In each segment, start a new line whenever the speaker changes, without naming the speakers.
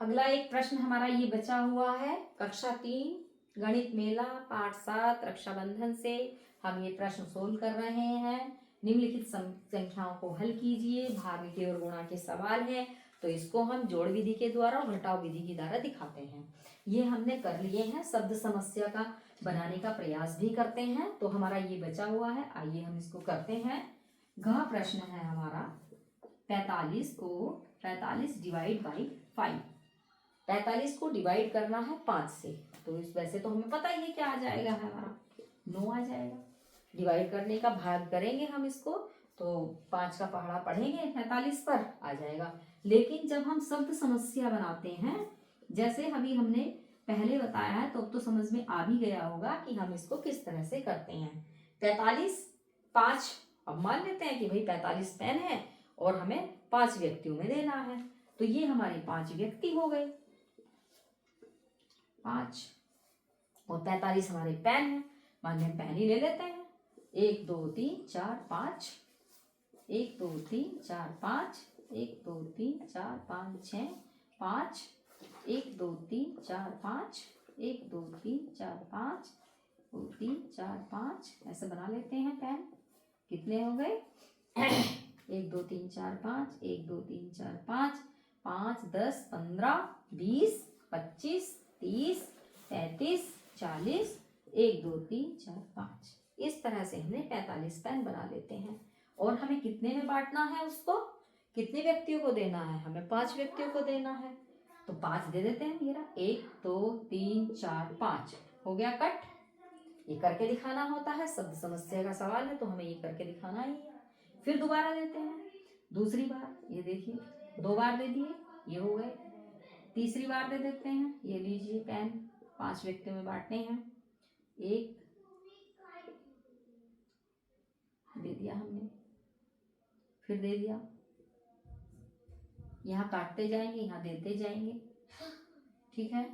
अगला एक प्रश्न हमारा ये बचा हुआ है, कक्षा 3 गणित मेला पाठ 7 रक्षाबंधन से हम ये प्रश्न सोल्व कर रहे हैं। निम्नलिखित संख्याओं को हल कीजिए। भाग और गुणा के सवाल है, तो इसको हम जोड़ विधि के द्वारा और घटाव विधि के द्वारा दिखाते हैं। ये हमने कर लिए हैं। शब्द समस्या का बनाने का प्रयास भी करते हैं। तो हमारा ये बचा हुआ है, आइए हम इसको करते हैं। घ प्रश्न है हमारा 45 को 45 डिवाइड बाई 5। 45 को डिवाइड करना है 5 से, तो इस वैसे तो हमें पता ही है क्या आ जाएगा, हमारा 9 आ जाएगा। डिवाइड करने का भाग करेंगे हम इसको, तो 5 का पहाड़ा पढ़ेंगे 45 पर आ जाएगा। लेकिन जब हम शब्द समस्या बनाते हैं, जैसे अभी हमने पहले बताया है, तो अब तो समझ में आ भी गया होगा कि हम इसको किस तरह से करते हैं। 45 5, अब मान लेते हैं कि भाई 45 पेन है और हमें 5 व्यक्तियों में देना है, तो ये हमारे 5 व्यक्ति हो गए 5, और 45 हमारे पेन है, मान हम पेन ही ले लेते हैं। 1 2 3 4 5, 1 2 3 4 5, 1 2 3 4 5 6 5, 1 2 3 4 5, 1 2 3 4 5, 2 3 4 5, ऐसे बना लेते हैं पेन। कितने हो गए 1 2 3 4 5, 1 2 3 4 5, 5 10 15 20 25 30 35 40, 1 2 3 4 5, इस तरह से हमने 45 पेन बना लेते हैं। और हमें कितने में बांटना है उसको, कितने व्यक्तियों को देना है, हमें 5 व्यक्तियों को देना है, तो 5 दे देते हैं। मेरा 1 2 3 4 5 हो गया कट। ये करके दिखाना होता है, शब्द समस्या का सवाल है तो हमें ये करके दिखाना ही है। फिर दोबारा देते हैं, दूसरी बार ये देखिए 2 बार दे दिए, ये हो गए। तीसरी बार दे देते हैं, ये लीजिए पेन 5 व्यक्तियों में बांटने हैं, 1 दे दिया हमने, फिर दे दिया, यहाँ काटते जाएंगे, यहाँ देते जाएंगे, ठीक है।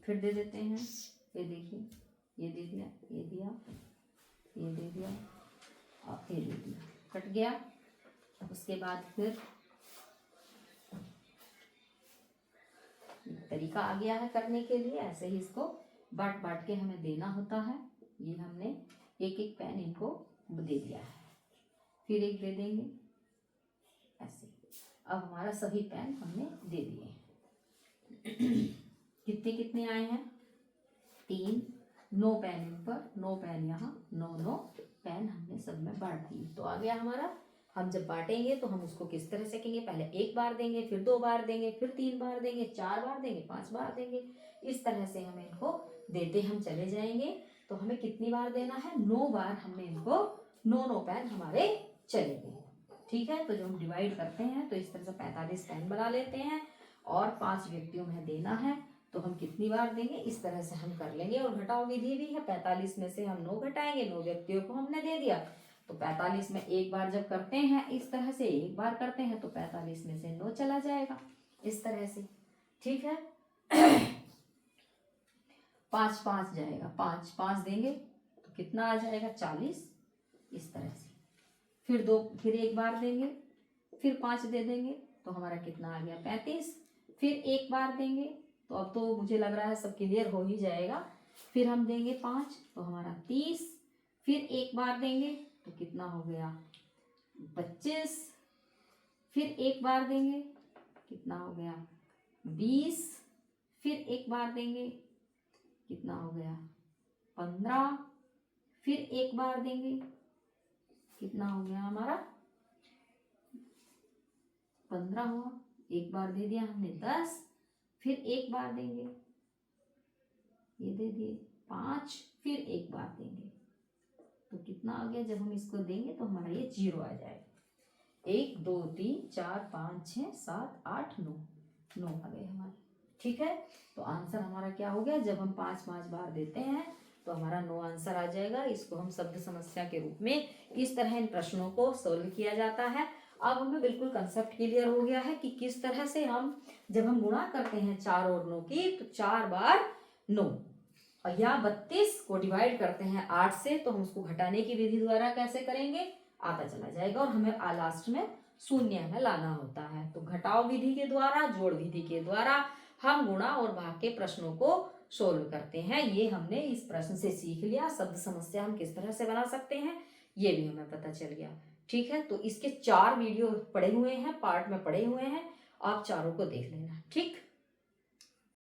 फिर दे देते हैं, ये देखिए ये दे दिया, ये दिया, ये दे दिया और ये दे दिया, कट गया। उसके बाद फिर तरीका आ गया है करने के लिए, ऐसे ही इसको बांट बांट के हमें देना होता है। ये हमने एक एक पेन इनको दे दिया है, फिर एक दे देंगे ऐसे। अब हमारा सभी पेन हमने दे दिए। कितने कितने आए हैं 3, 9 पेन ऊपर 9 पेन यहाँ, 9 पेन हमने सब में बांट दिए, तो आ गया हमारा। हम जब बांटेंगे तो हम उसको किस तरह से करेंगे, पहले 1 बार देंगे, फिर 2 बार देंगे, फिर 3 बार देंगे, 4 बार देंगे, 5 बार देंगे, इस तरह से हमें इनको देते हम चले जाएंगे। तो हमें कितनी बार देना है, 9 बार हमने इनको 9 पेन हमारे चले गए, ठीक है। तो जब हम डिवाइड करते हैं तो इस तरह से 45 पेन बना लेते हैं और 5 व्यक्तियों में देना है, तो हम कितनी बार देंगे, इस तरह से हम कर लेंगे। और घटाव विधि भी है, 45 में से हम 9 घटाएंगे, 9 व्यक्तियों को हमने दे दिया, तो 45 में एक बार जब करते हैं इस तरह से, एक बार करते हैं तो 45 में से 9 चला जाएगा, इस तरह से, ठीक है। 5 5 जाएगा, 5 5 देंगे तो कितना आ जाएगा 40, इस तरह से। फिर एक बार देंगे, फिर 5 दे देंगे तो हमारा कितना आ गया 35, फिर एक बार देंगे, तो अब तो मुझे लग रहा है सब क्लियर हो ही जाएगा। फिर हम देंगे 5 तो हमारा 30, फिर एक बार देंगे तो कितना हो गया 25, फिर एक बार देंगे कितना हो गया 20, फिर एक बार देंगे कितना हो गया 15, फिर एक बार देंगे कितना हो गया हमारा 15 हुआ, एक बार दे दिया हमने 10, फिर एक बार देंगे, ये दे दिए 5, फिर एक बार देंगे तो कितना आ गया, जब हम इसको देंगे तो हमारा ये 0 आ जाएगा। 1 2 3 4 5 6 7 8 9 9 आ गए हमारे, ठीक है। तो आंसर हमारा क्या हो गया, जब हम 5 बार देते हैं तो हमारा 9 आंसर आ जाएगा। इसको हम शब्द समस्या के रूप में इस तरह इन प्रश्नों को सोल्व किया जाता है। अब हमें बिल्कुल कंसेप्ट क्लियर हो गया है कि किस तरह से हम जब हम गुणा करते हैं 4 और 9 की, तो 4 बार 9, और या 32 को डिवाइड करते हैं 8 से, तो हम उसको घटाने की विधि द्वारा कैसे करेंगे, आता चला जाएगा और हमें लास्ट में शून्य में लाना होता है। तो घटाव विधि के द्वारा, जोड़ विधि के द्वारा हम गुणा और भाग के प्रश्नों को सोल्व करते हैं। ये हमने इस प्रश्न से सीख लिया। शब्द समस्या हम किस तरह से बना सकते हैं ये भी हमें पता चल गया। ठीक है, तो इसके 4 वीडियो पड़े हुए हैं, पार्ट में पड़े हुए हैं, आप चारों को देख लेना। ठीक।